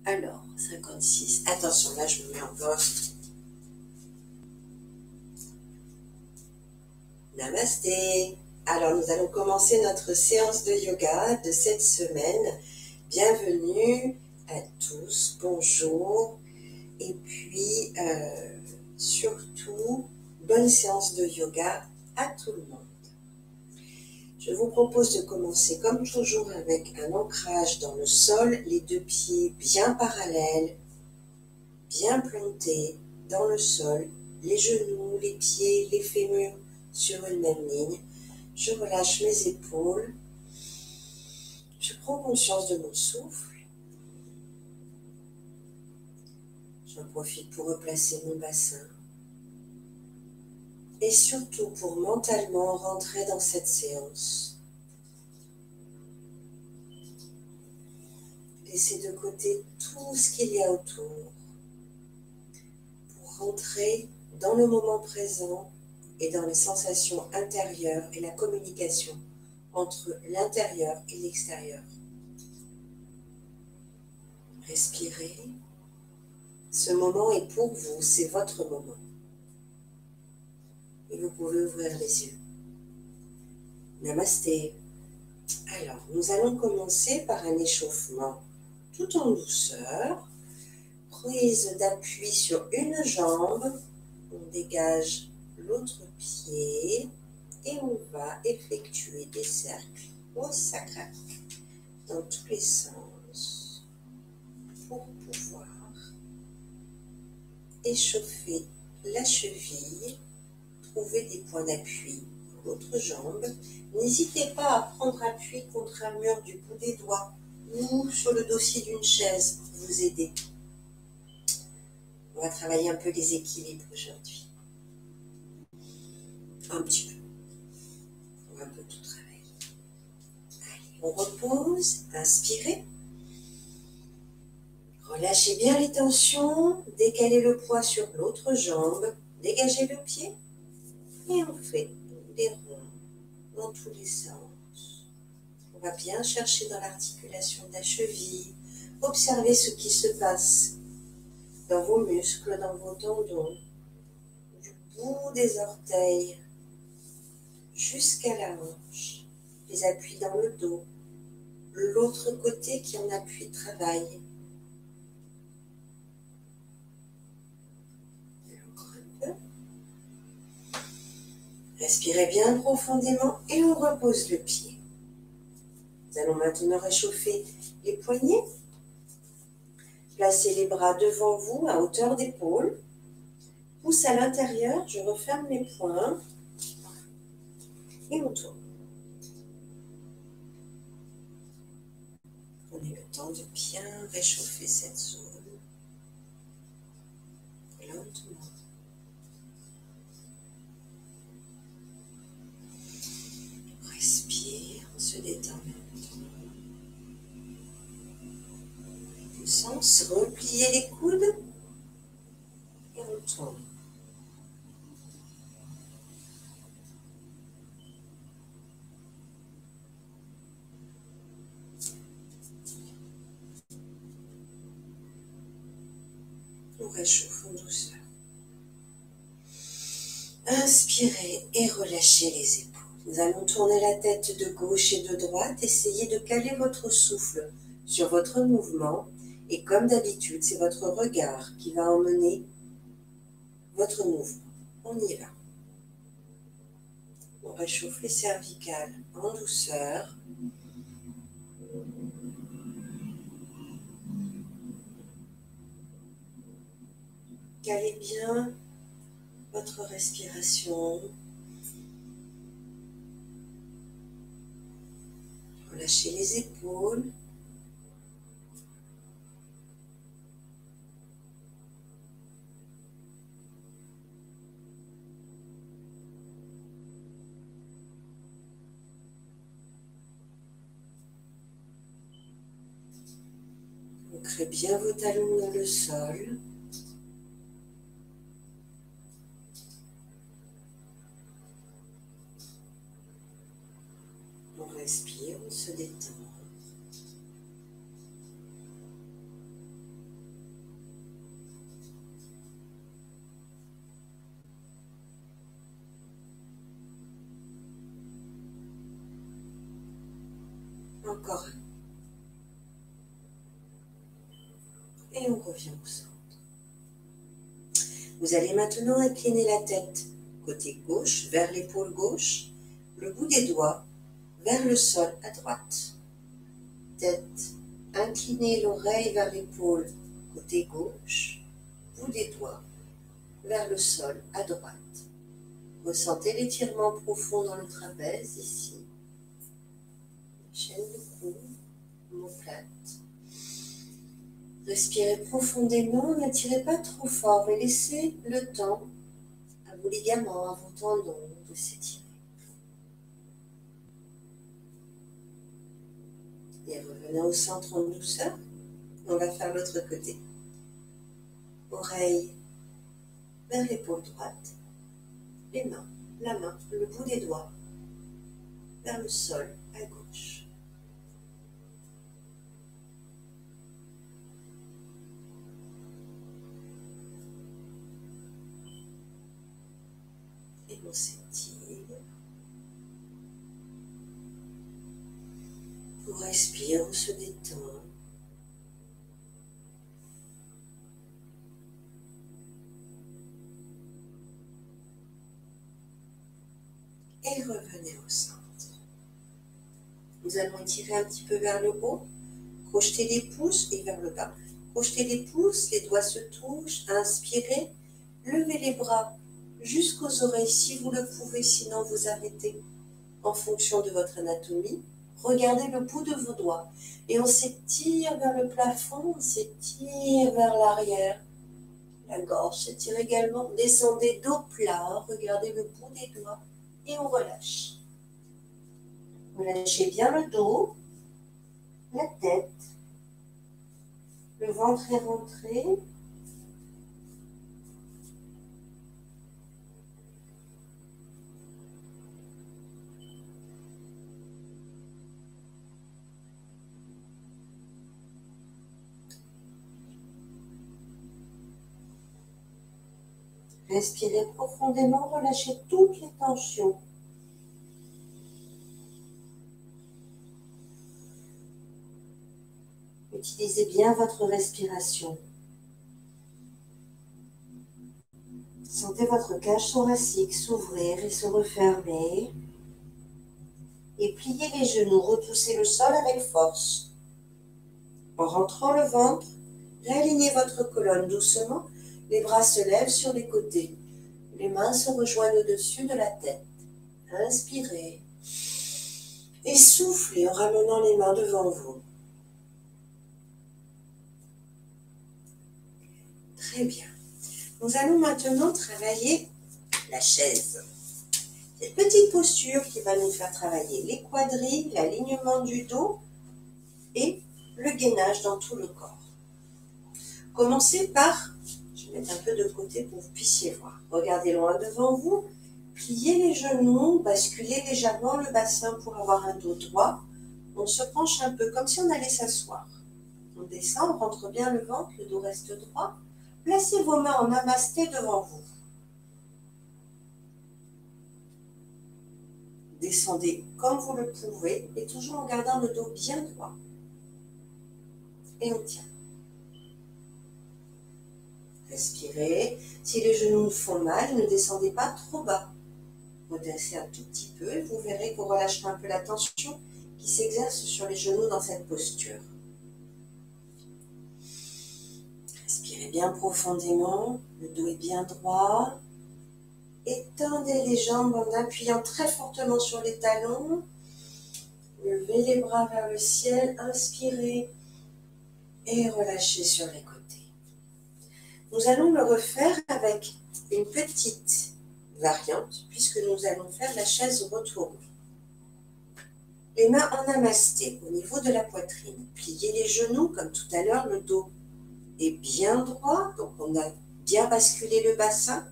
Alors, 56. Attention, là, je me mets en poste. Namasté. Alors, nous allons commencer notre séance de yoga de cette semaine. Bienvenue à tous. Bonjour. Et puis, surtout, bonne séance de yoga à tout le monde. Je vous propose de commencer comme toujours avec un ancrage dans le sol, les deux pieds bien parallèles, bien plantés dans le sol, les genoux, les pieds, les fémurs sur une même ligne. Je relâche mes épaules, je prends conscience de mon souffle, j'en profite pour replacer mon bassin et surtout pour mentalement rentrer dans cette séance. Laissez de côté tout ce qu'il y a autour pour rentrer dans le moment présent et dans les sensations intérieures et la communication entre l'intérieur et l'extérieur. Respirez. Ce moment est pour vous, c'est votre moment. Et vous pouvez ouvrir les yeux. Namasté. Alors, nous allons commencer par un échauffement tout en douceur. Prise d'appui sur une jambe. On dégage l'autre pied et on va effectuer des cercles au sacral dans tous les sens pour pouvoir échauffer la cheville, trouver des points d'appui pour l'autre jambe. N'hésitez pas à prendre appui contre un mur du bout des doigts ou sur le dossier d'une chaise pour vous aider. On va travailler un peu les équilibres aujourd'hui. Un petit peu. On va un peu tout travailler. Allez, on repose, inspirez. Relâchez bien les tensions, décalez le poids sur l'autre jambe, dégagez le pied et on fait des ronds dans tous les sens. On va bien chercher dans l'articulation de la cheville, observez ce qui se passe dans vos muscles, dans vos tendons, du bout des orteils jusqu'à la hanche, les appuis dans le dos, l'autre côté qui en appuie travaille. Respirez bien profondément et on repose le pied. Nous allons maintenant réchauffer les poignets. Placez les bras devant vous à hauteur d'épaule. Pousse à l'intérieur, je referme les poings et on tourne. Prenez le temps de bien réchauffer cette zone. Lentement. Respire, on se détend maintenant. Sens, repliez les coudes et on tourne. On réchauffe en douceur. Inspirez et relâchez les épaules. Nous allons tourner la tête de gauche et de droite. Essayez de caler votre souffle sur votre mouvement. Et comme d'habitude, c'est votre regard qui va emmener votre mouvement. On y va. On réchauffe les cervicales en douceur. Calez bien votre respiration. Relâchez les épaules. Ancrez bien vos talons dans le sol. On respire, on se détend. Encore un. Et on revient au centre. Vous allez maintenant incliner la tête côté gauche vers l'épaule gauche, le bout des doigts vers le sol à droite. Tête inclinée, l'oreille vers l'épaule côté gauche, bout des doigts vers le sol à droite. Ressentez l'étirement profond dans le trapèze ici. Chaîne de cou, omoplate. Respirez profondément, n'attirez pas trop fort, mais laissez le temps à vos ligaments, à vos tendons de s'étirer. Et revenez au centre en douceur. On va faire l'autre côté. Oreille vers l'épaule droite. Les mains, la main, le bout des doigts vers le sol à gauche. Et on s'étire. On respire, on se détend. Et revenez au centre. Nous allons étirer un petit peu vers le haut, crocheter les pouces et vers le bas. Crochetez les pouces, les doigts se touchent, inspirez, levez les bras jusqu'aux oreilles si vous le pouvez, sinon vous arrêtez en fonction de votre anatomie. Regardez le bout de vos doigts et on s'étire vers le plafond, on s'étire vers l'arrière. La gorge s'étire également, descendez dos plat, regardez le bout des doigts et on relâche. Relâchez bien le dos, la tête, le ventre est rentré. Respirez profondément, relâchez toutes les tensions. Utilisez bien votre respiration. Sentez votre cage thoracique s'ouvrir et se refermer. Et pliez les genoux, repoussez le sol avec force. En rentrant le ventre, réalignez votre colonne doucement. Les bras se lèvent sur les côtés. Les mains se rejoignent au-dessus de la tête. Inspirez. Et soufflez en ramenant les mains devant vous. Très bien. Nous allons maintenant travailler la chaise. Cette petite posture qui va nous faire travailler les quadrilles, l'alignement du dos et le gainage dans tout le corps. Commencez par, je vais mettre un peu de côté pour que vous puissiez voir. Regardez loin devant vous, pliez les genoux, basculez légèrement le bassin pour avoir un dos droit. On se penche un peu comme si on allait s'asseoir. On descend, on rentre bien le ventre, le dos reste droit. Placez vos mains en namasté devant vous. Descendez comme vous le pouvez et toujours en gardant le dos bien droit. Et on tient. Respirez. Si les genoux font mal, ne descendez pas trop bas. Redressez un tout petit peu et vous verrez que vous relâcherez un peu la tension qui s'exerce sur les genoux dans cette posture. Respirez bien profondément, le dos est bien droit. Étendez les jambes en appuyant très fortement sur les talons. Levez les bras vers le ciel, inspirez et relâchez sur les côtés. Nous allons le refaire avec une petite variante puisque nous allons faire la chaise retournée. Les mains en namasté au niveau de la poitrine. Pliez les genoux comme tout à l'heure, le dos est bien droit, donc on a bien basculé le bassin.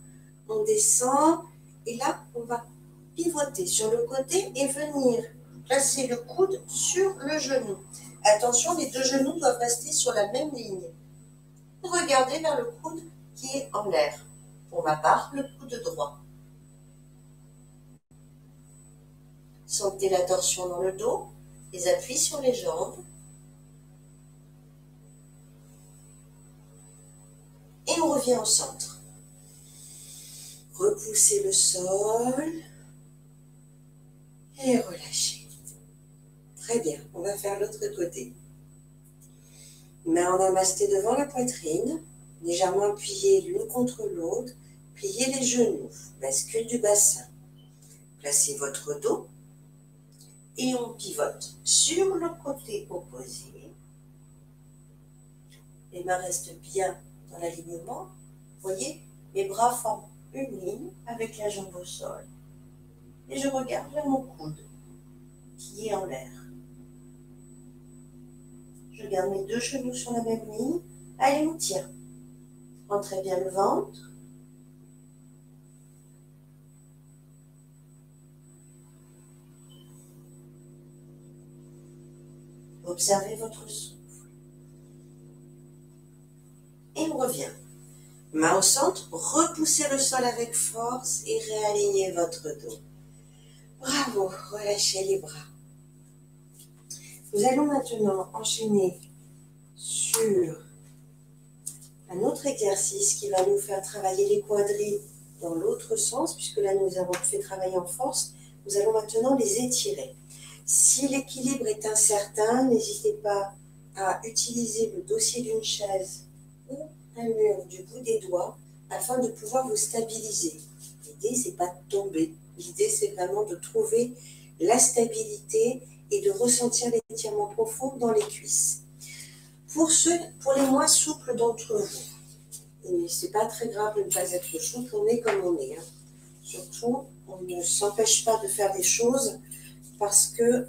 On descend et là, on va pivoter sur le côté et venir placer le coude sur le genou. Attention, les deux genoux doivent rester sur la même ligne. Regardez vers le coude qui est en l'air. Pour ma part, le coude droit. Sentez la torsion dans le dos. Les appuis sur les jambes. Et on revient au centre. Repoussez le sol. Et relâchez. Très bien, on va faire l'autre côté. Main en namasté devant la poitrine, légèrement appuyées l'une contre l'autre, pliez les genoux, bascule du bassin. Placez votre dos et on pivote sur le côté opposé. Les mains restent bien dans l'alignement. Vous voyez, mes bras forment une ligne avec la jambe au sol. Et je regarde vers mon coude qui est en l'air. Je garde mes deux genoux sur la même ligne. Allez, on tire. Rentrez bien le ventre. Observez votre souffle. Et on revient. Main au centre, repoussez le sol avec force et réalignez votre dos. Bravo, relâchez les bras. Nous allons maintenant enchaîner sur un autre exercice qui va nous faire travailler les quadris dans l'autre sens, puisque là nous avons fait travailler en force. Nous allons maintenant les étirer. Si l'équilibre est incertain, n'hésitez pas à utiliser le dossier d'une chaise ou un mur du bout des doigts afin de pouvoir vous stabiliser. L'idée, c'est pas de tomber. L'idée, c'est vraiment de trouver la stabilité et de ressentir l'étirement profond dans les cuisses. Pour les moins souples d'entre vous, et c'est pas très grave de ne pas être souple, on est comme on est. Hein. Surtout, on ne s'empêche pas de faire des choses parce qu'il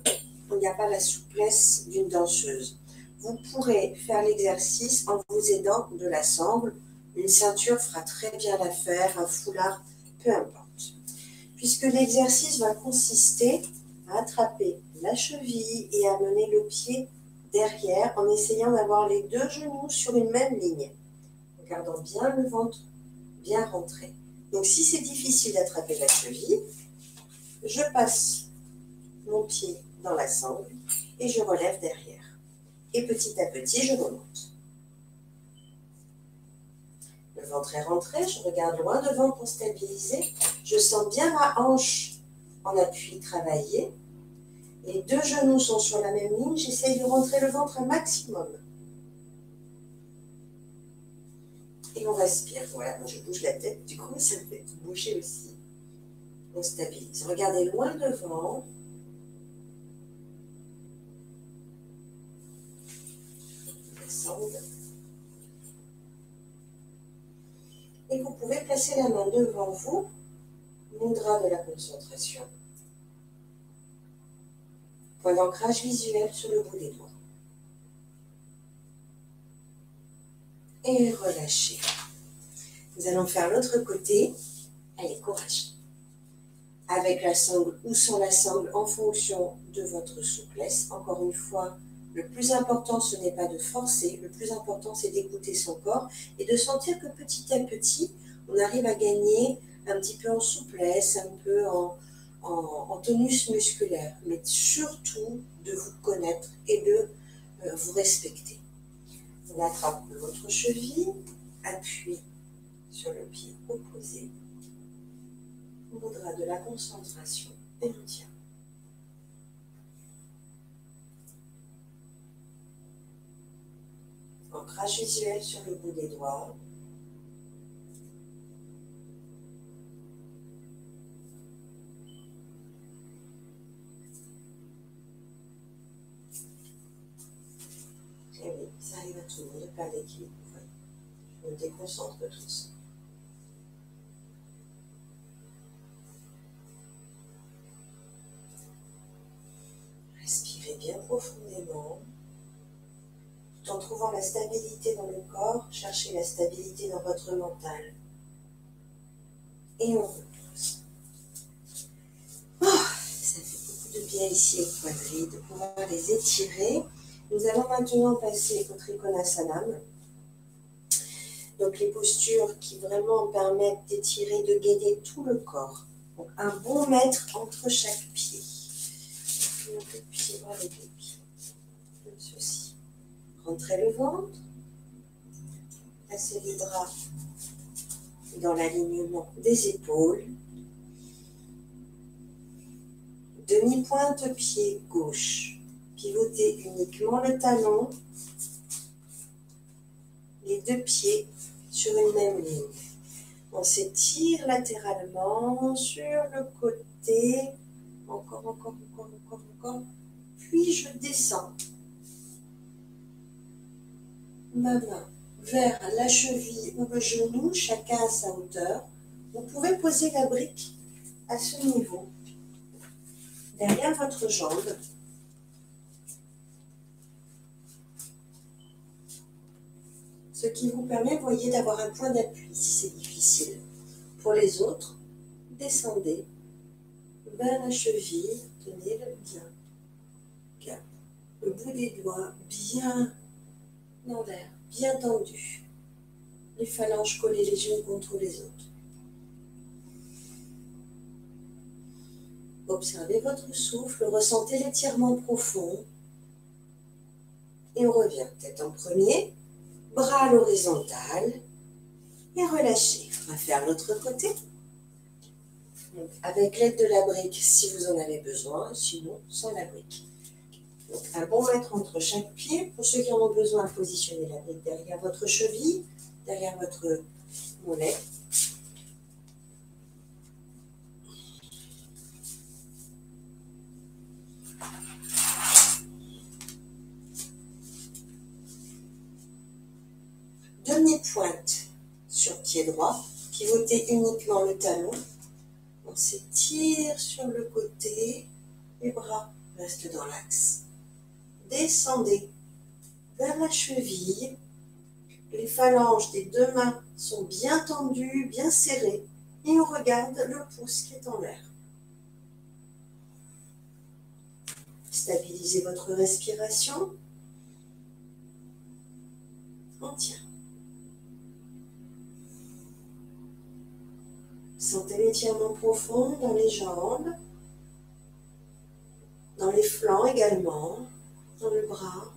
n'y a pas la souplesse d'une danseuse. Vous pourrez faire l'exercice en vous aidant de la sangle. Une ceinture fera très bien l'affaire, un foulard, peu importe. Puisque l'exercice va consister à attraper la cheville et à mener le pied derrière en essayant d'avoir les deux genoux sur une même ligne. En gardant bien le ventre bien rentré. Donc si c'est difficile d'attraper la cheville, je passe mon pied dans la sangle et je relève derrière. Et petit à petit, je remonte. Le ventre est rentré, je regarde loin devant pour stabiliser. Je sens bien ma hanche en appui travailler. Les deux genoux sont sur la même ligne, j'essaye de rentrer le ventre un maximum. Et on respire. Voilà, moi je bouge la tête, du coup ça me fait bouger aussi. On stabilise. Regardez loin devant. Et vous pouvez placer la main devant vous, mudra de la concentration. Point d'ancrage visuel sur le bout des doigts. Et relâchez. Nous allons faire l'autre côté. Allez, courage. Avec la sangle ou sans la sangle en fonction de votre souplesse. Encore une fois, le plus important, ce n'est pas de forcer. Le plus important, c'est d'écouter son corps et de sentir que petit à petit, on arrive à gagner un petit peu en souplesse, un peu en tonus musculaire. Mais surtout, de vous connaître et de vous respecter. On attrape l'autre cheville, appuie sur le pied opposé. Mudra de la concentration et on tient. Ancrage visuel sur le bout des doigts. Et oui, ça arrive à tout le monde de perdre l'équilibre. Je me déconcentre de tout ça. Respirez bien profondément. Tout en trouvant la stabilité dans le corps, cherchez la stabilité dans votre mental. Et on repose. Oh, ça fait beaucoup de bien ici aux quadrilles, de pouvoir les étirer. Nous allons maintenant passer au Trikonasana. Donc les postures qui vraiment permettent d'étirer, de gainer tout le corps. Donc un bon mètre entre chaque pied. les deux pieds, bras les deux pieds. Comme ceci. Rentrez le ventre. Passez les bras dans l'alignement des épaules. Demi-pointe pied gauche. Pivotez uniquement le talon. Les deux pieds sur une même ligne. On s'étire latéralement sur le côté. Encore. Puis je descends. Ma main vers la cheville ou le genou, chacun à sa hauteur. Vous pouvez poser la brique à ce niveau, derrière votre jambe. Ce qui vous permet, vous voyez, d'avoir un point d'appui si c'est difficile. Pour les autres, descendez vers la cheville, tenez-le bien. Le bout des doigts bien en l'air, bien tendu. Les phalanges collées les unes contre les autres. Observez votre souffle, ressentez l'étirement profond. Et on revient tête en premier, bras à l'horizontale et relâchez. On va faire l'autre côté. Donc, avec l'aide de la brique si vous en avez besoin, sinon sans la brique. Donc, un bon mètre entre chaque pied. Pour ceux qui en ont besoin, positionnez la brique derrière votre cheville, derrière votre mollet. Demi-pointe sur pied droit, pivotez uniquement le talon. On s'étire sur le côté, les bras restent dans l'axe. Descendez vers la cheville, les phalanges des deux mains sont bien tendues, bien serrées, et on regarde le pouce qui est en l'air. Stabilisez votre respiration. On tient. Sentez l'étirement profond dans les jambes, dans les flancs également, dans le bras.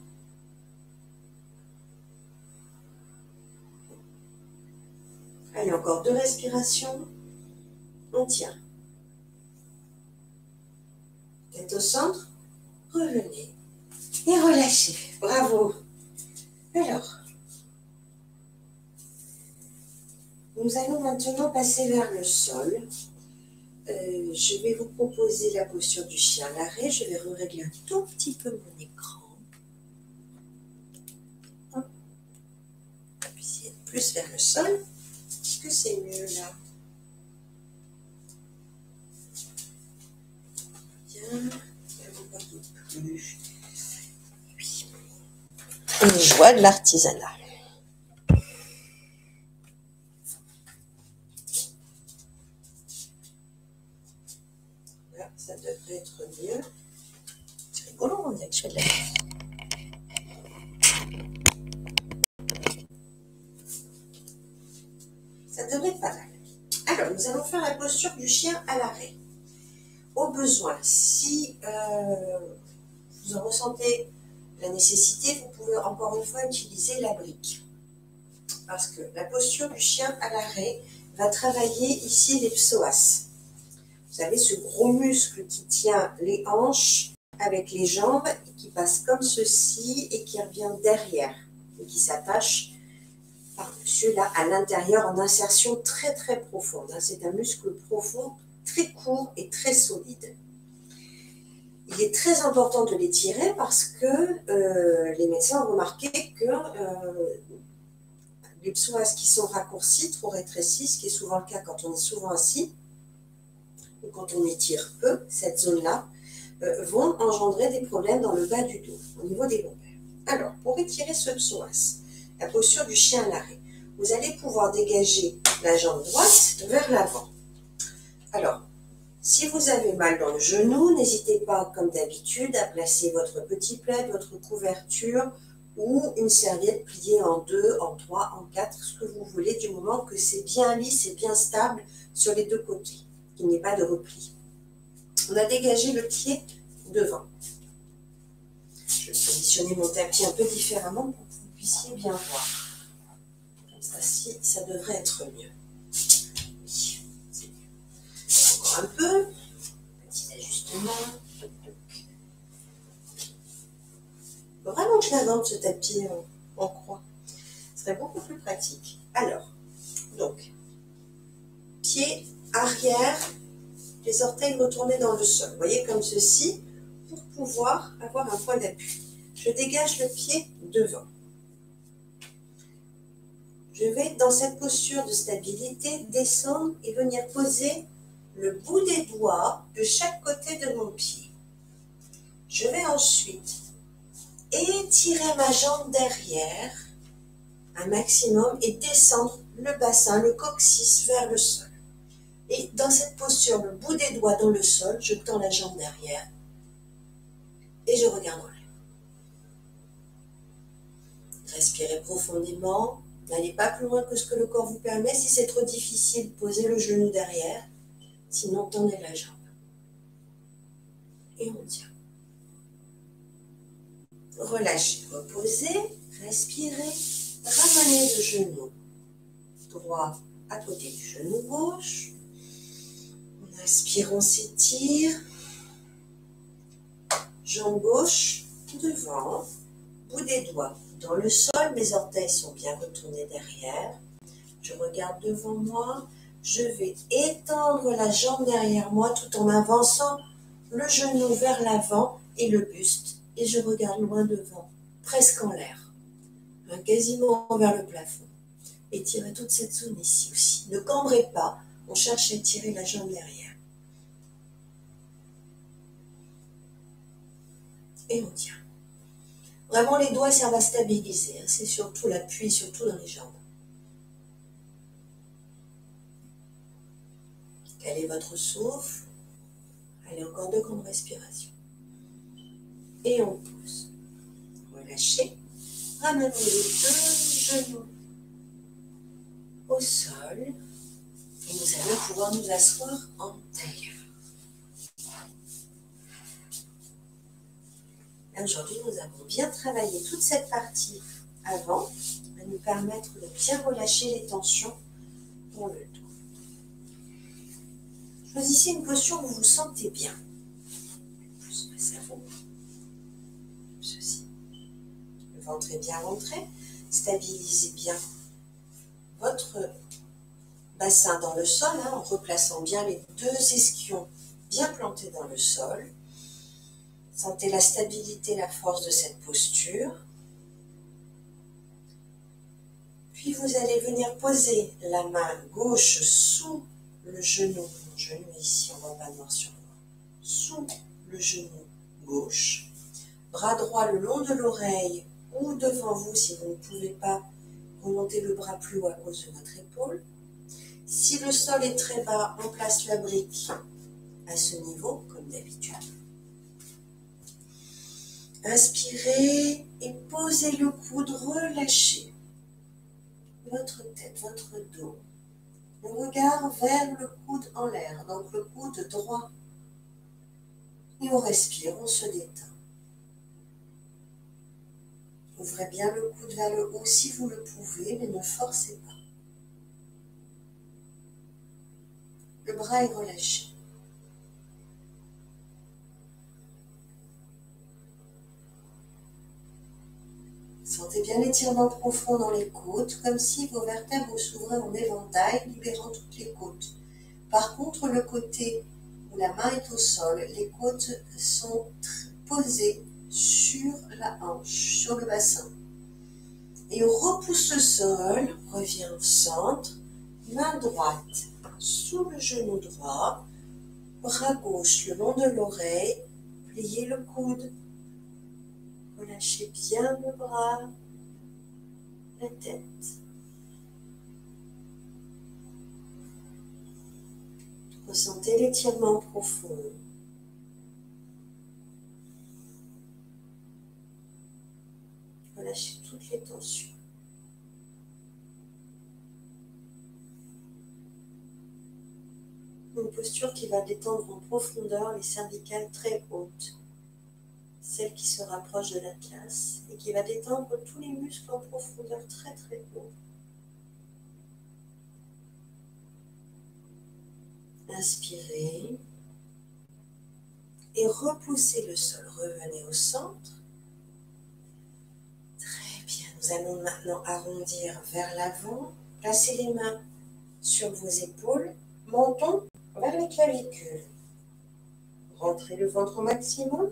Allez, encore 2 respirations. On tient. Tête au centre, revenez et relâchez. Bravo. Alors, nous allons maintenant passer vers le sol. Je vais vous proposer la posture du chien à l'arrêt. Je vais régler un tout petit peu mon écran. Appuyez plus vers le sol. Est-ce que c'est mieux là? Bien. Un peu plus. Oui. Une joie de l'artisanat. Ça devrait être mieux. C'est rigolo, on dirait que je fais de la... Ça devrait être pas mal. Alors, nous allons faire la posture du chien à l'arrêt. Au besoin, si vous en ressentez la nécessité, vous pouvez encore une fois utiliser la brique. Parce que la posture du chien à l'arrêt va travailler ici les psoas. Vous savez, ce gros muscle qui tient les hanches avec les jambes et qui passe comme ceci et qui revient derrière et qui s'attache par-dessus là à l'intérieur en insertion très très profonde. C'est un muscle profond, très court et très solide. Il est très important de l'étirer parce que les médecins ont remarqué que les psoas qui sont raccourcis, trop rétrécis, ce qui est souvent le cas quand on est souvent assis, ou quand on étire peu, cette zone-là, vont engendrer des problèmes dans le bas du dos, au niveau des lombaires. Alors, pour étirer ce psoas, la posture du chien à l'arrêt, vous allez pouvoir dégager la jambe droite vers l'avant. Alors, si vous avez mal dans le genou, n'hésitez pas, comme d'habitude, à placer votre petit plaid, votre couverture ou une serviette pliée en 2, en 3, en 4, ce que vous voulez, du moment que c'est bien lisse et bien stable sur les deux côtés, qu'il n'y ait pas de repli. On a dégagé le pied devant. Je vais positionner mon tapis un peu différemment pour que vous puissiez bien voir. Comme ça, ça devrait être mieux. Oui, c'est mieux. Encore un peu. Petit ajustement. Vraiment que je l'invente ce tapis en croix. Ce serait beaucoup plus pratique. Alors, donc, pied arrière, les orteils retournés dans le sol. Vous voyez, comme ceci, pour pouvoir avoir un point d'appui. Je dégage le pied devant. Je vais, dans cette posture de stabilité, descendre et venir poser le bout des doigts de chaque côté de mon pied. Je vais ensuite étirer ma jambe derrière un maximum et descendre le bassin, le coccyx vers le sol. Et dans cette posture, le bout des doigts dans le sol, je tends la jambe derrière et je regarde en l'air. Respirez profondément, n'allez pas plus loin que ce que le corps vous permet. Si c'est trop difficile, posez le genou derrière, sinon tendez la jambe. Et on tient. Relâchez, reposez, respirez, ramenez le genou droit à côté du genou gauche. On inspire, on s'étire. Jambe gauche devant, bout des doigts dans le sol, mes orteils sont bien retournés derrière. Je regarde devant moi, je vais étendre la jambe derrière moi tout en avançant le genou vers l'avant et le buste. Et je regarde loin devant, presque en l'air, quasiment vers le plafond. Étirez toute cette zone ici aussi. Ne cambrez pas, on cherche à étirer la jambe derrière. Et on tient. Vraiment, les doigts servent à stabiliser. C'est surtout l'appui, surtout dans les jambes. Calez votre souffle. Allez, encore 2 grandes respirations. Et on pousse. Relâchez. Ramenez les 2 genoux au sol. Et nous allons pouvoir nous asseoir en tailleur. Aujourd'hui, nous avons bien travaillé toute cette partie avant, qui va nous permettre de bien relâcher les tensions dans le dos. Choisissez une posture où vous vous sentez bien. Plus face à vous. Ceci. Le ventre est bien rentré. Stabilisez bien votre bassin dans le sol, en replaçant bien les 2 ischions bien plantés dans le sol. Sentez la stabilité, la force de cette posture. Puis vous allez venir poser la main gauche sous le genou. Mon genou ici, on ne va pas noir sur noir. Sous le genou gauche. Bras droit le long de l'oreille ou devant vous si vous ne pouvez pas remonter le bras plus haut à cause de votre épaule. Si le sol est très bas, on place la brique à ce niveau, comme d'habitude. Inspirez et posez le coude, relâchez votre tête, votre dos. Le regard vers le coude en l'air, donc le coude droit. Et on respire, on se détend. Ouvrez bien le coude vers le haut si vous le pouvez, mais ne forcez pas. Le bras est relâché. Sentez bien l'étirement profond dans les côtes, comme si vos vertèbres s'ouvraient en éventail, libérant toutes les côtes. Par contre, le côté où la main est au sol, les côtes sont posées sur la hanche, sur le bassin. Et on repousse le sol, revient au centre, main droite sous le genou droit, bras gauche le long de l'oreille, pliez le coude. Relâchez bien le bras, la tête. Ressentez l'étirement profond. Relâchez toutes les tensions. Une posture qui va détendre en profondeur les cervicales très hautes. celle qui se rapproche de l'atlas et qui va détendre tous les muscles en profondeur très très haut. Inspirez et repoussez le sol. Revenez au centre. Très bien. Nous allons maintenant arrondir vers l'avant. Placez les mains sur vos épaules. Menton vers les clavicules. Rentrez le ventre au maximum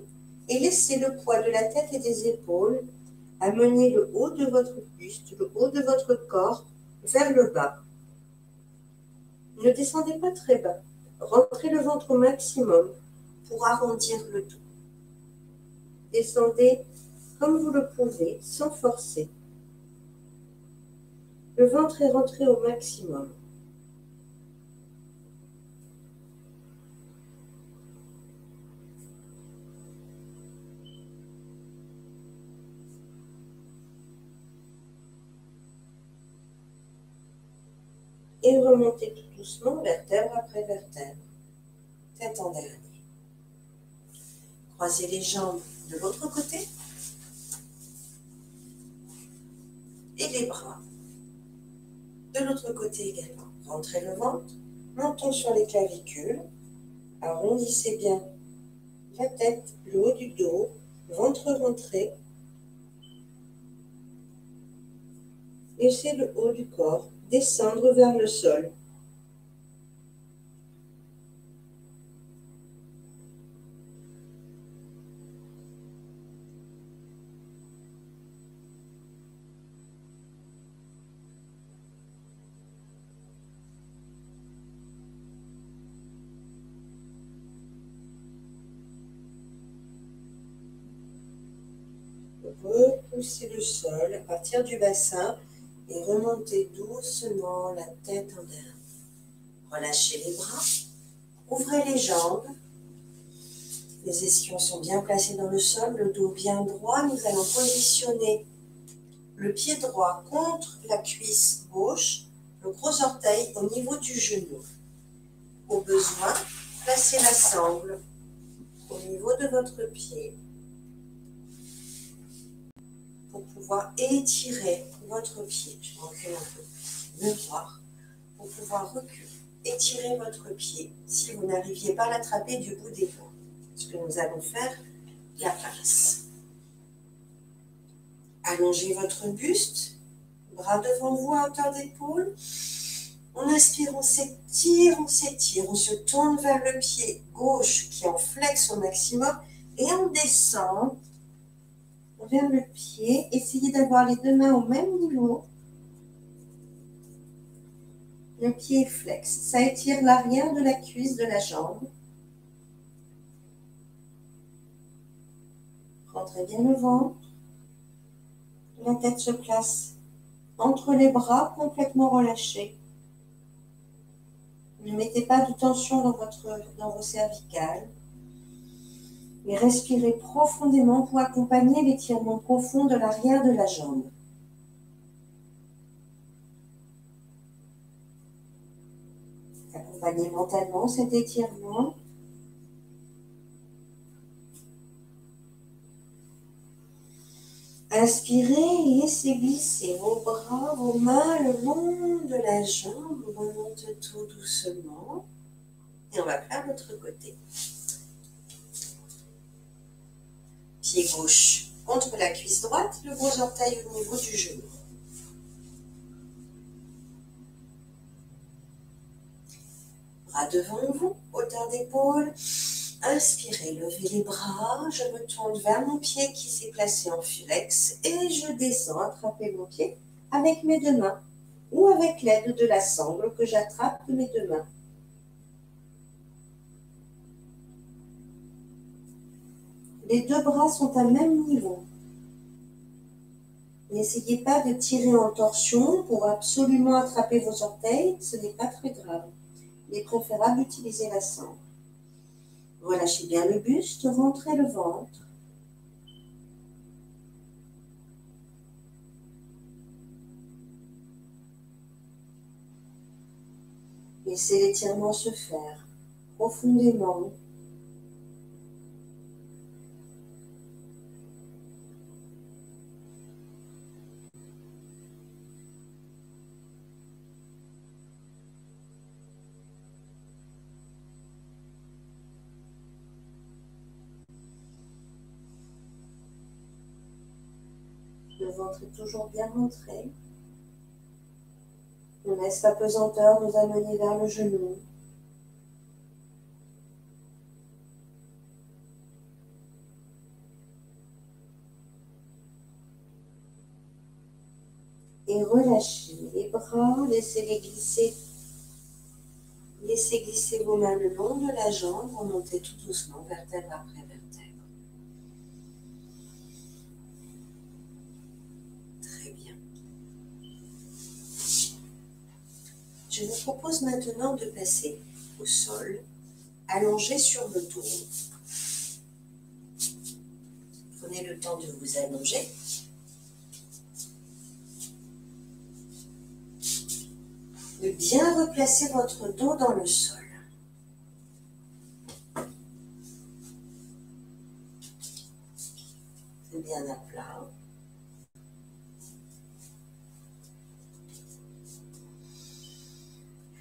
et laissez le poids de la tête et des épaules amener le haut de votre buste, le haut de votre corps vers le bas. Ne descendez pas très bas. Rentrez le ventre au maximum pour arrondir le dos. Descendez comme vous le pouvez, sans forcer. Le ventre est rentré au maximum. Et remontez tout doucement, vertèbre après vertèbre. Tête en dernier. Croisez les jambes de l'autre côté. Et les bras de l'autre côté également. Rentrez le ventre, montons sur les clavicules. Arrondissez bien la tête, le haut du dos, ventre rentré. Laissez le haut du corps descendre vers le sol. Repoussez le sol à partir du bassin et remontez doucement la tête en dernier. Relâchez les bras, ouvrez les jambes. Les ischions sont bien placés dans le sol, le dos bien droit. Nous allons positionner le pied droit contre la cuisse gauche, le gros orteil au niveau du genou. Au besoin, placez la sangle au niveau de votre pied pour pouvoir étirer votre pied. Je recule un peu le droit pour pouvoir reculer. Étirez votre pied si vous n'arriviez pas à l'attraper du bout des doigts. Ce que nous allons faire la place. Allongez votre buste, bras devant vous à hauteur d'épaule. On inspire, on s'étire, on se tourne vers le pied gauche qui en flexe au maximum et on descend vers le pied. Essayez d'avoir les deux mains au même niveau. Le pied flexe, ça étire l'arrière de la cuisse de la jambe. Rentrez bien le ventre. La tête se place entre les bras, complètement relâchés. Ne mettez pas de tension dans vos cervicales. Mais respirez profondément pour accompagner l'étirement profond de l'arrière de la jambe. Accompagnez mentalement cet étirement. Inspirez et laissez glisser vos bras, vos mains le long de la jambe. On remonte tout doucement. Et on va faire l'autre côté. Pied gauche contre la cuisse droite, le gros orteil au niveau du genou. Bras devant vous, hauteur d'épaule. Inspirez, levez les bras, je me tourne vers mon pied qui s'est placé en flex et je descends, attrapez mon pied avec mes deux mains ou avec l'aide de la sangle que j'attrape de mes deux mains. Les deux bras sont à même niveau. N'essayez pas de tirer en torsion pour absolument attraper vos orteils, ce n'est pas très grave. Il est préférable d'utiliser la sangle. Relâchez bien le buste, rentrez le ventre. Laissez l'étirement se faire profondément. Le ventre est toujours bien rentré. On laisse la pesanteur nous amener vers le genou. Et relâchez les bras, laissez-les glisser. Laissez glisser vos mains le long de la jambe, remontez tout doucement, vertèbre après vertèbre. Très bien. Je vous propose maintenant de passer au sol, allongé sur le dos. Prenez le temps de vous allonger. De bien replacer votre dos dans le sol. C'est bien à plat.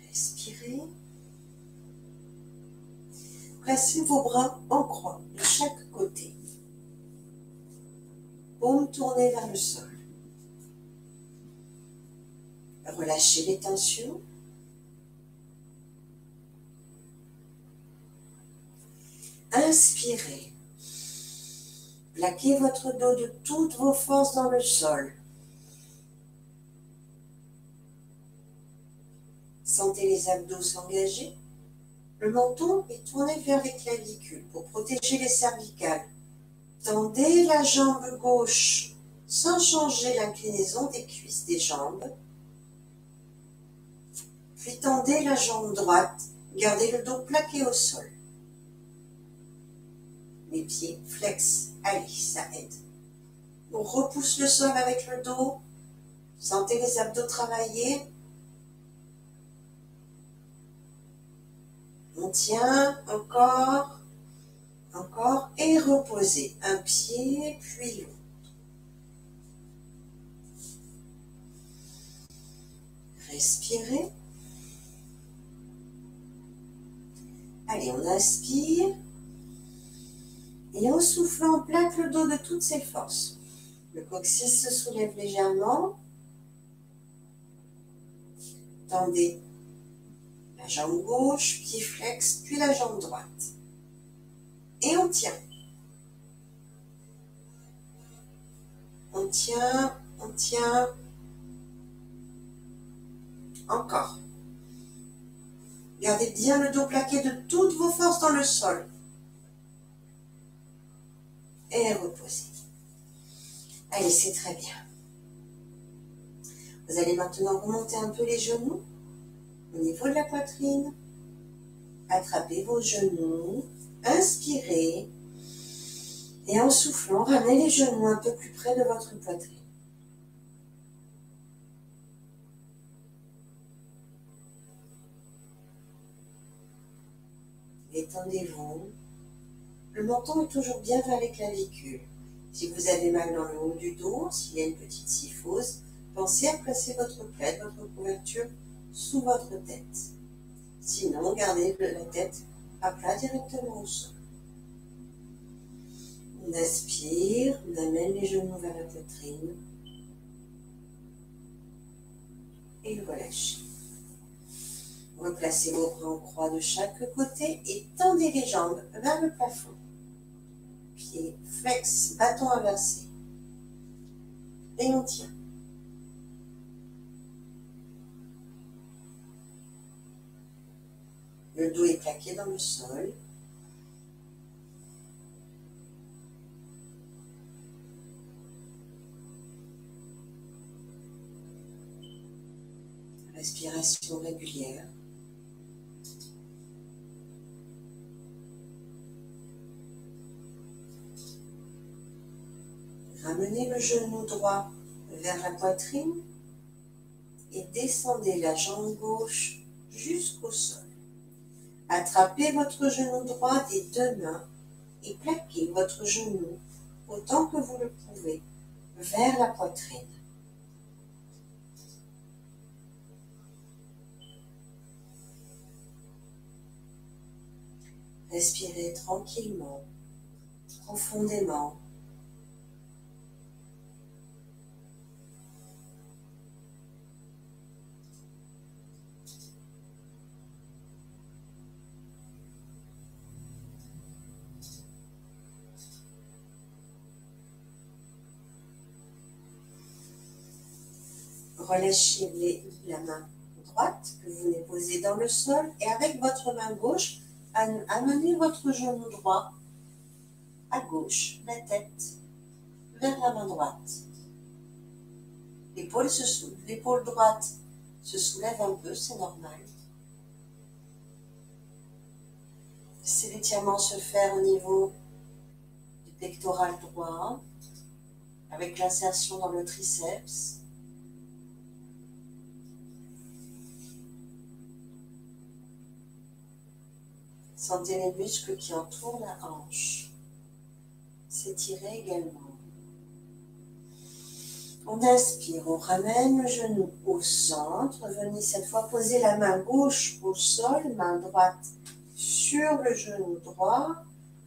Respirez. Placez vos bras en croix de chaque côté. Paume tournée vers le sol. Relâchez les tensions. Inspirez. Plaquez votre dos de toutes vos forces dans le sol. Sentez les abdos s'engager. Le menton est tourné vers les clavicules pour protéger les cervicales. Tendez la jambe gauche sans changer l'inclinaison des cuisses des jambes. Puis tendez la jambe droite, gardez le dos plaqué au sol. Les pieds flex, allez, ça aide. On repousse le sol avec le dos, sentez les abdos travailler. On tient, encore, et reposez. Un pied, puis l'autre. Respirez. Allez, on inspire. Et en soufflant, on plaque le dos de toutes ses forces. Le coccyx se soulève légèrement. Tendez la jambe gauche, pied flex, puis la jambe droite. Et on tient. On tient, on tient. Encore. Gardez bien le dos plaqué de toutes vos forces dans le sol. Et reposez. Allez, c'est très bien. Vous allez maintenant remonter un peu les genoux au niveau de la poitrine. Attrapez vos genoux. Inspirez. Et en soufflant, ramenez les genoux un peu plus près de votre poitrine. Détendez-vous. Le menton est toujours bien vers les clavicules. Si vous avez mal dans le haut du dos, s'il y a une petite syphose, pensez à placer votre plaid, votre couverture sous votre tête. Sinon, gardez la tête à plat directement au sol. On inspire, on amène les genoux vers la poitrine et relâchez. Replacez vos bras en croix de chaque côté et tendez les jambes vers le plafond. Pieds flex, bâton inversé. Et on tient. Le dos est plaqué dans le sol. Respiration régulière. Ramenez le genou droit vers la poitrine et descendez la jambe gauche jusqu'au sol. Attrapez votre genou droit des deux mains et plaquez votre genou autant que vous le pouvez vers la poitrine. Respirez tranquillement, profondément. Relâchez la main droite que vous venez poser dans le sol et avec votre main gauche, amenez votre genou droit à gauche, la tête vers la main droite. L'épaule droite se soulève un peu, c'est normal. Laissez l'étirement se faire au niveau du pectoral droit, avec l'insertion dans le triceps. Sentez les muscles qui entourent la hanche s'étirer également. On inspire, on ramène le genou au centre. Venez cette fois poser la main gauche au sol, main droite sur le genou droit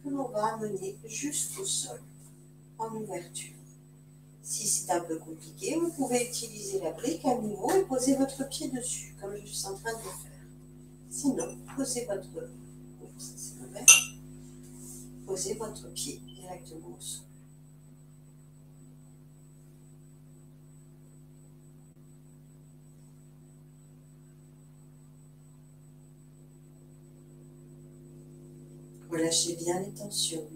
que l'on va amener jusqu'au sol en ouverture. Si c'est un peu compliqué, vous pouvez utiliser la brique à niveau et poser votre pied dessus, comme je suis en train de le faire. Sinon, posez votre pied directement au sol. Relâchez bien les tensions.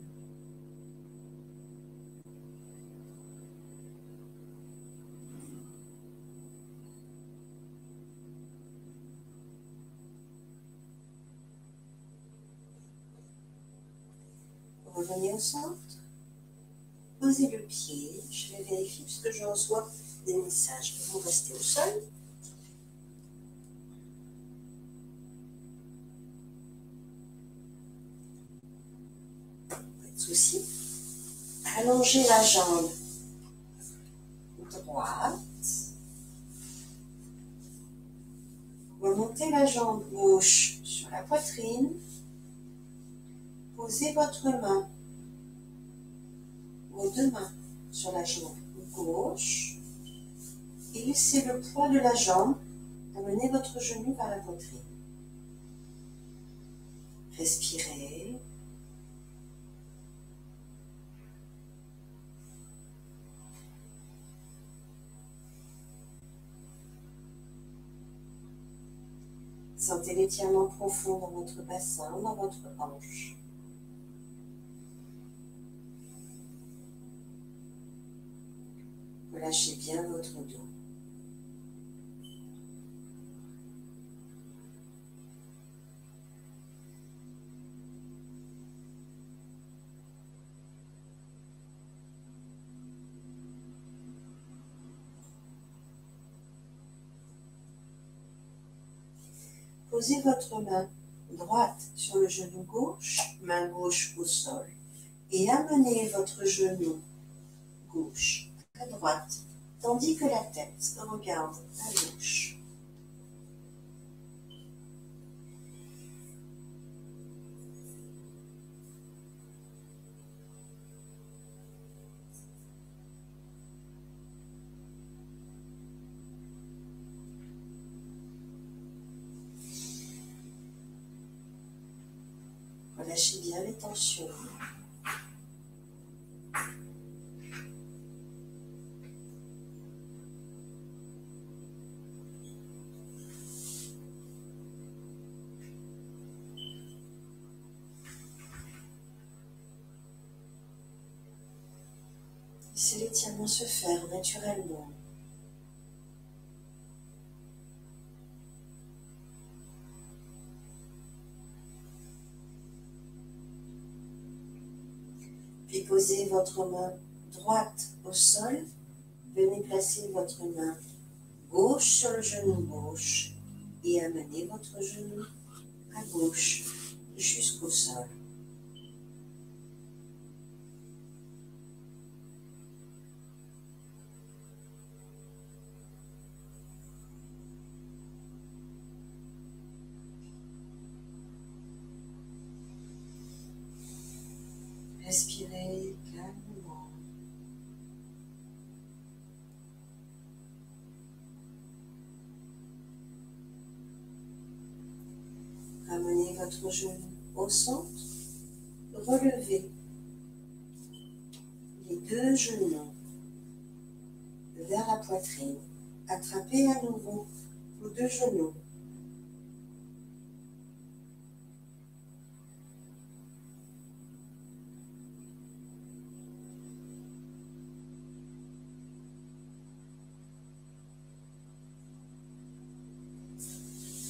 Revenez au centre. Posez le pied. Je vais vérifier puisque je reçois des messages. Vous restez au sol. Pas de souci. Allongez la jambe droite. Remontez la jambe gauche sur la poitrine. Posez votre main, vos deux mains sur la jambe gauche et laissez le poids de la jambe amener votre genou vers la poitrine. Respirez. Sentez l'étirement profond dans votre bassin, dans votre hanche. Relâchez bien votre dos. Posez votre main droite sur le genou gauche, main gauche au sol, et amenez votre genou gauche à droite, tandis que la tête regarde à gauche. Relâchez bien les tensions. Laissez l'étirement se faire naturellement. Puis posez votre main droite au sol. Venez placer votre main gauche sur le genou gauche et amenez votre genou à gauche jusqu'au sol. Respirez calmement. Ramenez votre genou au centre. Relevez les deux genoux vers la poitrine. Attrapez à nouveau vos deux genoux.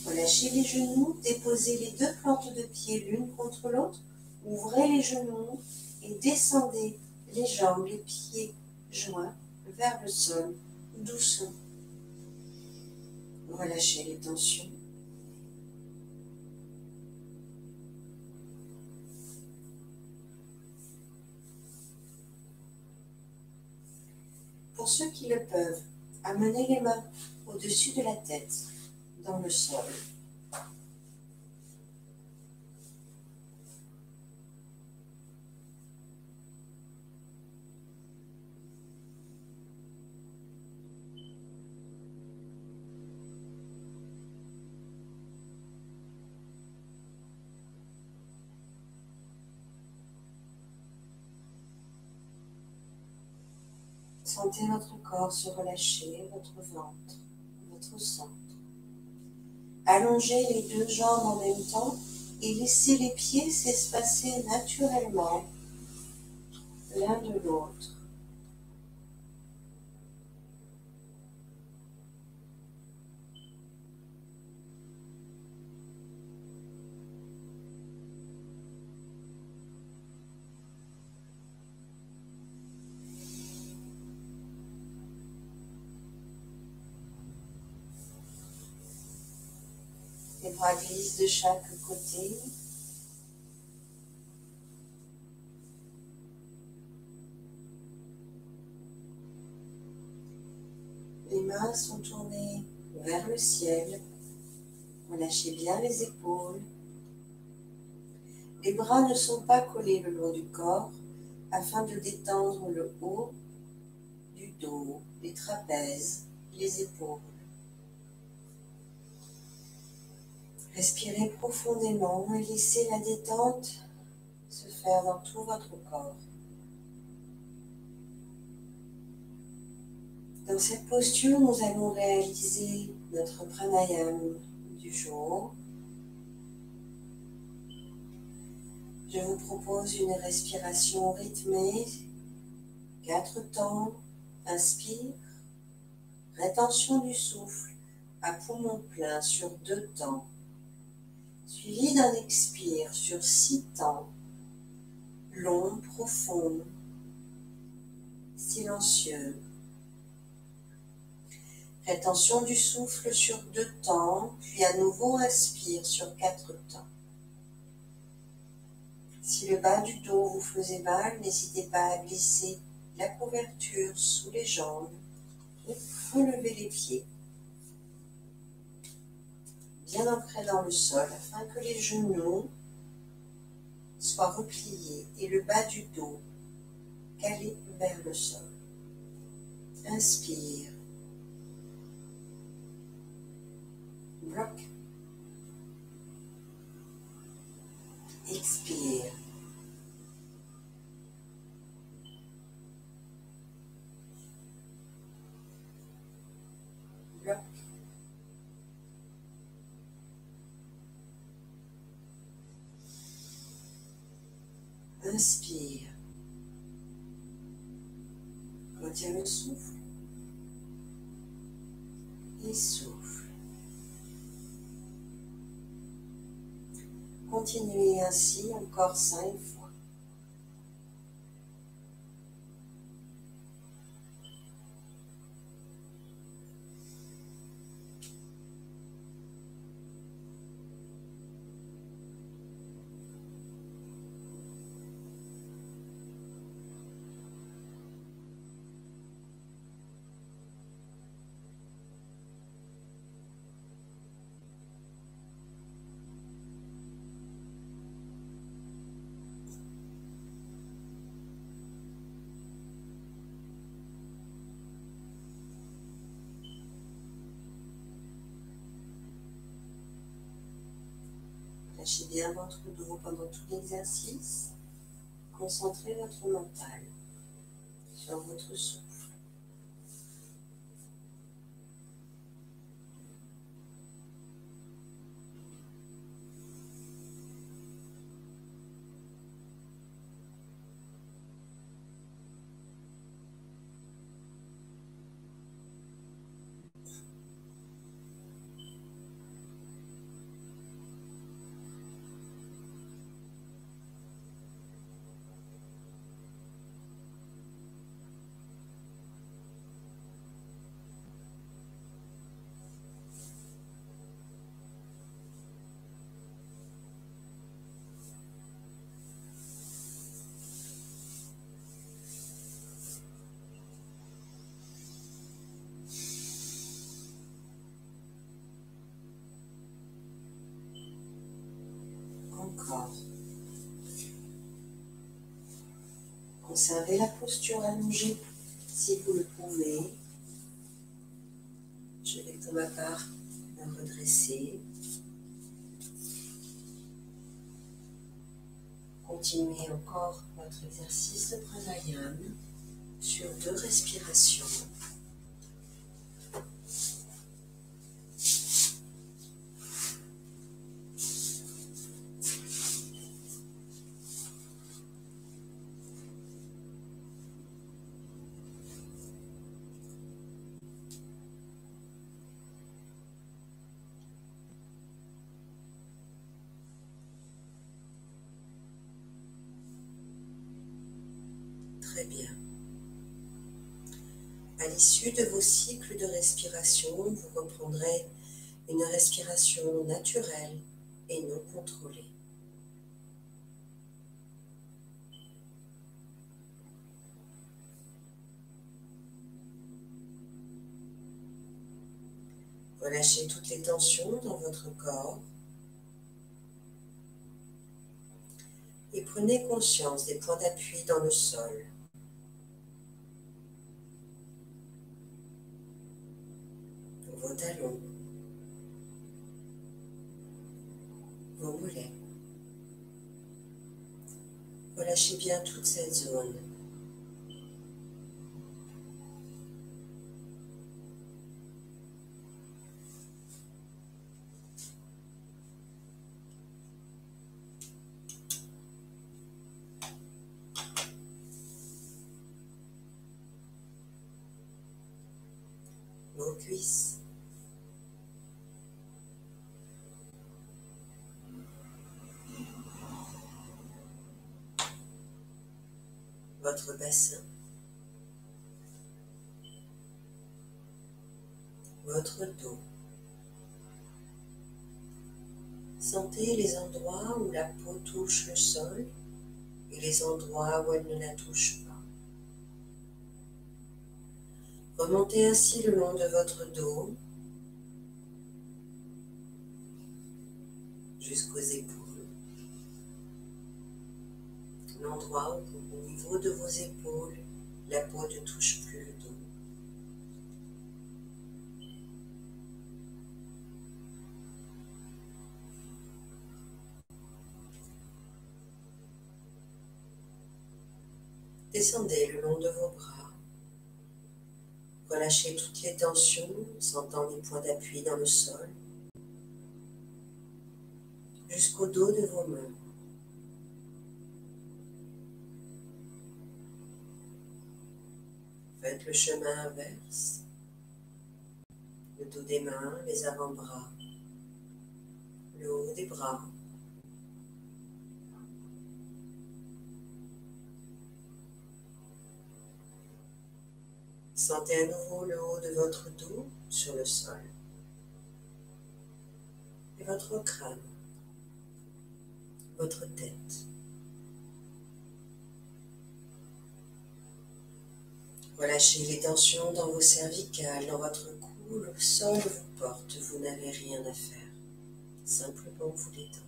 Relâchez les genoux, déposez les deux plantes de pied l'une contre l'autre, ouvrez les genoux et descendez les jambes, les pieds joints vers le sol, doucement. Relâchez les tensions. Pour ceux qui le peuvent, amenez les mains au-dessus de la tête, dans le sol. Sentez votre corps se relâcher, votre ventre, votre centre. Allongez les deux jambes en même temps et laissez les pieds s'espacer naturellement l'un de l'autre. Les bras glissent de chaque côté. Les mains sont tournées vers le ciel. Relâchez bien les épaules. Les bras ne sont pas collés le long du corps afin de détendre le haut du dos, les trapèzes, les épaules. Respirez profondément et laissez la détente se faire dans tout votre corps. Dans cette posture, nous allons réaliser notre pranayama du jour. Je vous propose une respiration rythmée, 4 temps, inspire, rétention du souffle à poumon plein sur 2 temps, suivi d'un expire sur 6 temps, long, profond, silencieux. Rétention du souffle sur 2 temps, puis à nouveau inspire sur 4 temps. Si le bas du dos vous faisait mal, n'hésitez pas à glisser la couverture sous les jambes et relevez les pieds, bien ancrés dans le sol afin que les genoux soient repliés et le bas du dos calé vers le sol. Inspire. Bloc. Expire. Bloc. Inspire. Retiens le souffle. Et souffle. Continuez ainsi encore 5 fois. Lâchez bien votre dos pendant tout l'exercice. Concentrez votre mental sur votre souffle. corps. Conservez la posture allongée si vous le pouvez. Je vais pour ma part me redresser. Continuez encore votre exercice de pranayama sur 2 respirations. Très bien. À l'issue de vos cycles de respiration, vous reprendrez une respiration naturelle et non contrôlée. Relâchez toutes les tensions dans votre corps et prenez conscience des points d'appui dans le sol. Vos talons, vos mollets. Relâchez bien toute cette zone. Vos cuisses. Votre bassin. Votre dos. Sentez les endroits où la peau touche le sol et les endroits où elle ne la touche pas. Remontez ainsi le long de votre dos jusqu'aux épaules. L'endroit où, au niveau de vos épaules, la peau ne touche plus le dos. Descendez le long de vos bras. Relâchez toutes les tensions, sentant les points d'appui dans le sol, jusqu'au dos de vos mains. Faites le chemin inverse, le dos des mains, les avant-bras, le haut des bras. Sentez à nouveau le haut de votre dos sur le sol et votre crâne, votre tête. Relâchez les tensions dans vos cervicales, dans votre cou, le sol vous porte, vous n'avez rien à faire, simplement vous détendre.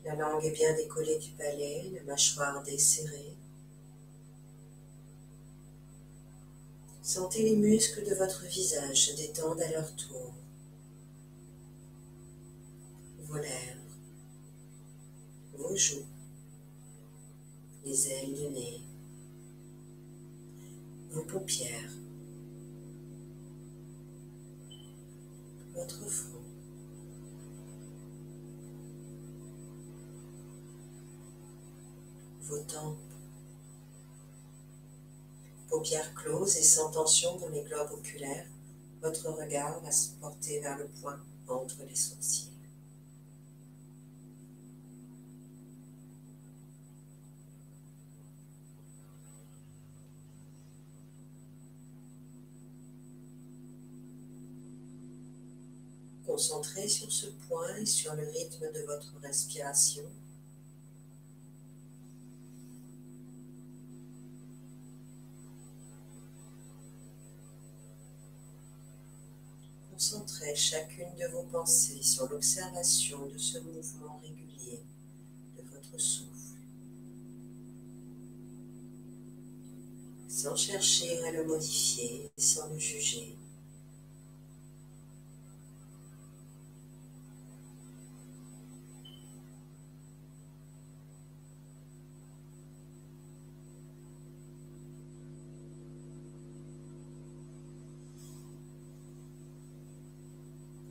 La langue est bien décollée du palais, la mâchoire desserrée. Sentez les muscles de votre visage se détendre à leur tour. Vos lèvres, vos joues, les ailes du nez, vos paupières, votre front. Vos tempes, paupières closes et sans tension dans les globes oculaires, votre regard va se porter vers le point entre les sourcils. Concentrez sur ce point et sur le rythme de votre respiration. Concentrez chacune de vos pensées sur l'observation de ce mouvement régulier de votre souffle, sans chercher à le modifier, sans le juger.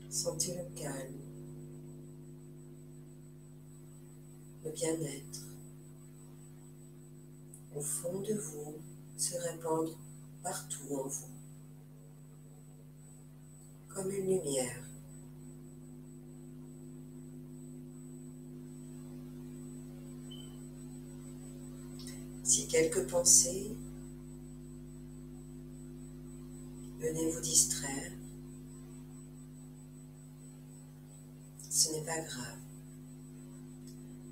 Sentez le calme, le bien-être au fond de vous se répandre partout en vous, comme une lumière. Si quelques pensées venaient vous distraire, ce n'est pas grave.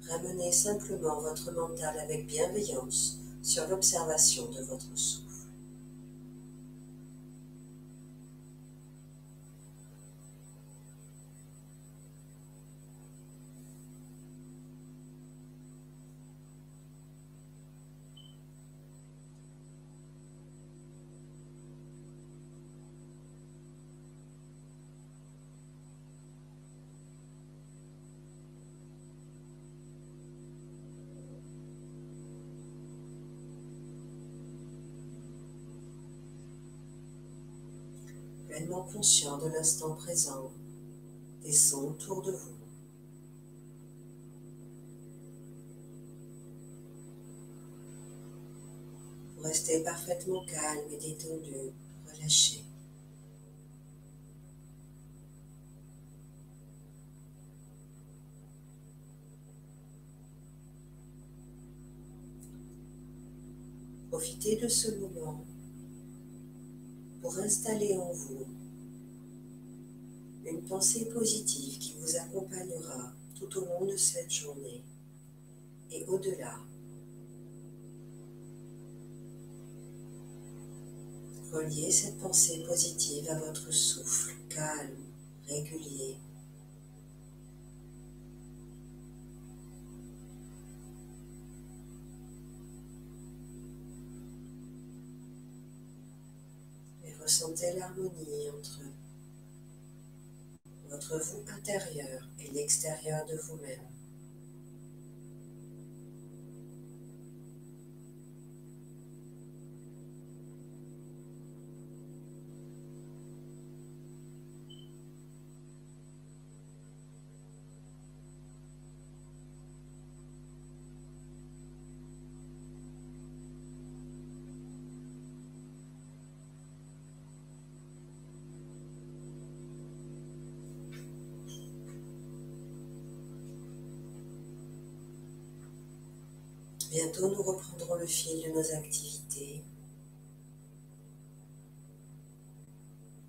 Ramenez simplement votre mental avec bienveillance sur l'observation de votre souffle. Pleinement conscient de l'instant présent, des sons autour de vous. Vous restez parfaitement calme et détendu, relâché. Profitez de ce moment pour installer en vous une pensée positive qui vous accompagnera tout au long de cette journée et au-delà. Reliez cette pensée positive à votre souffle calme, régulier. Et ressentez l'harmonie entre votre vous intérieur et l'extérieur de vous-même. Bientôt, nous reprendrons le fil de nos activités.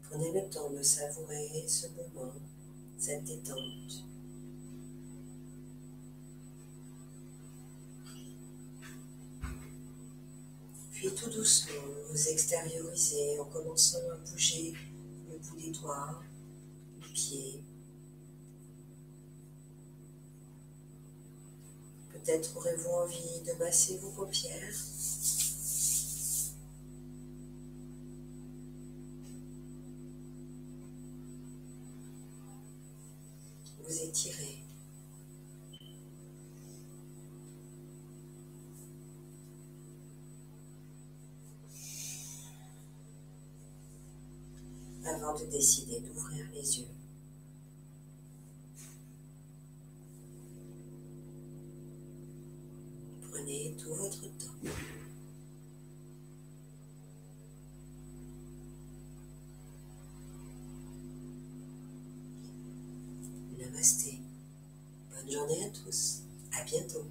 Prenez le temps de savourer ce moment, cette détente. Puis tout doucement, vous extériorisez en commençant à bouger le bout des doigts, les pieds. Peut-être aurez-vous envie de masser vos paupières. Vous étirez. Avant de décider d'ouvrir les yeux. Prenez tout votre temps. Namasté. Bonne journée à tous. À bientôt.